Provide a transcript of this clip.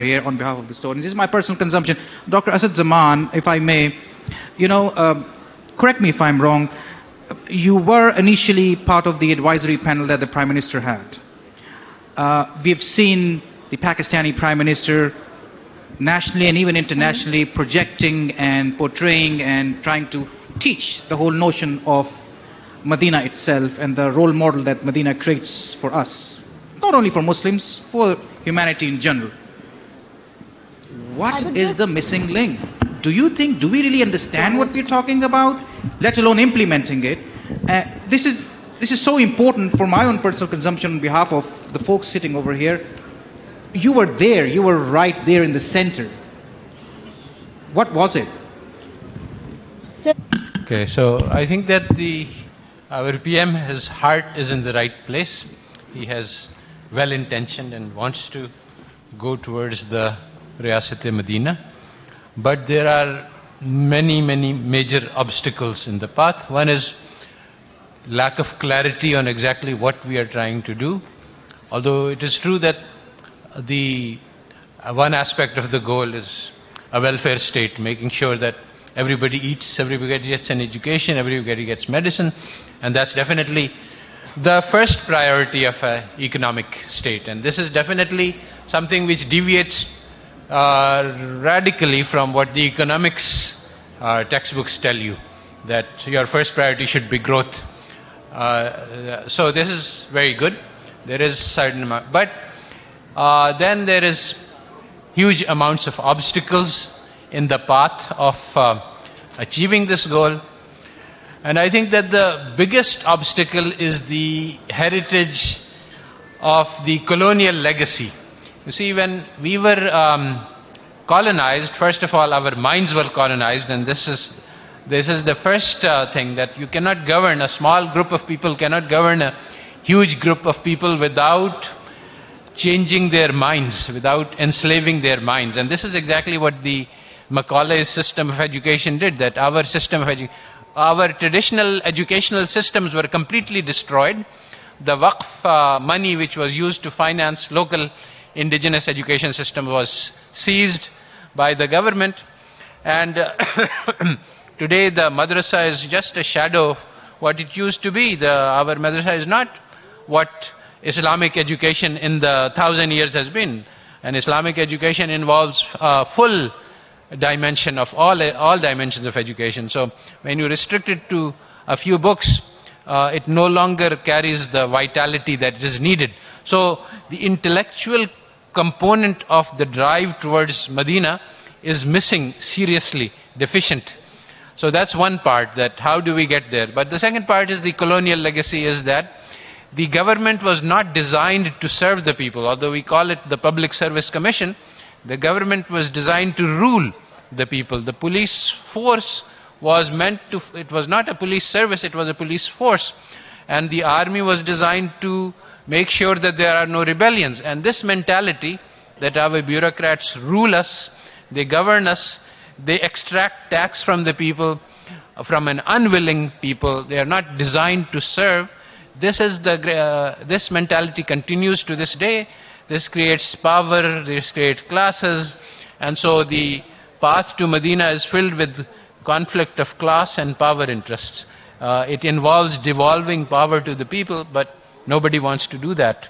here on behalf of the students. This is my personal consumption. Dr. Asad Zaman, if I may, you know, correct me if I'm wrong, you were initially part of the advisory panel that the Prime Minister had. We've seen the Pakistani Prime Minister nationally and even internationally projecting and portraying and trying to teach the whole notion of Madeena itself and the role model that Madeena creates for us, not only for Muslims, for humanity in general. What is the missing link? Do you think, do we really understand what we're talking about, let alone implementing it? This is so important for my own personal consumption on behalf of the folks sitting over here. You were there, you were right there in the center. What was it? Okay, so I think that our PM, his heart is in the right place. He has well-intentioned and wants to go towards the Riyasat-e-Madeena. But there are many major obstacles in the path. One is lack of clarity on exactly what we are trying to do. Although it is true that the one aspect of the goal is a welfare state, making sure that everybody eats, everybody gets an education, everybody gets medicine, and that's definitely the first priority of an economic state. And this is definitely something which deviates radically from what the economics textbooks tell you, that your first priority should be growth. So this is very good. There is certain amount, but then there is huge amounts of obstacles in the path of achieving this goal. And I think that the biggest obstacle is the heritage of the colonial legacy. You see, when we were colonized, first of all, our minds were colonized, and this is the first thing, that you cannot govern, a small group of people cannot govern a huge group of people without changing their minds, without enslaving their minds. And this is exactly what the Macaulay's system of education did, that our system of our traditional educational systems were completely destroyed. The Waqf money which was used to finance local indigenous education system was seized by the government, and today the madrasa is just a shadow of what it used to be. Our madrasa is not what Islamic education in the 1,000 years has been. And Islamic education involves full dimension of all dimensions of education. So when you restrict it to a few books, it no longer carries the vitality that is needed. So the intellectual component of the drive towards Madeena is missing, seriously deficient. So that's one part, that how do we get there. But the second part is the colonial legacy, is that the government was not designed to serve the people. Although we call it the Public Service Commission, the government was designed to rule the people. The police force was meant to, it was not a police service, it was a police force. And the army was designed to make sure that there are no rebellions. And this mentality, that our bureaucrats rule us, they govern us, they extract tax from the people, from an unwilling people, they are not designed to serve. This mentality continues to this day. This creates power, this creates classes, and so the path to Madeena is filled with conflict of class and power interests. It involves devolving power to the people, but nobody wants to do that.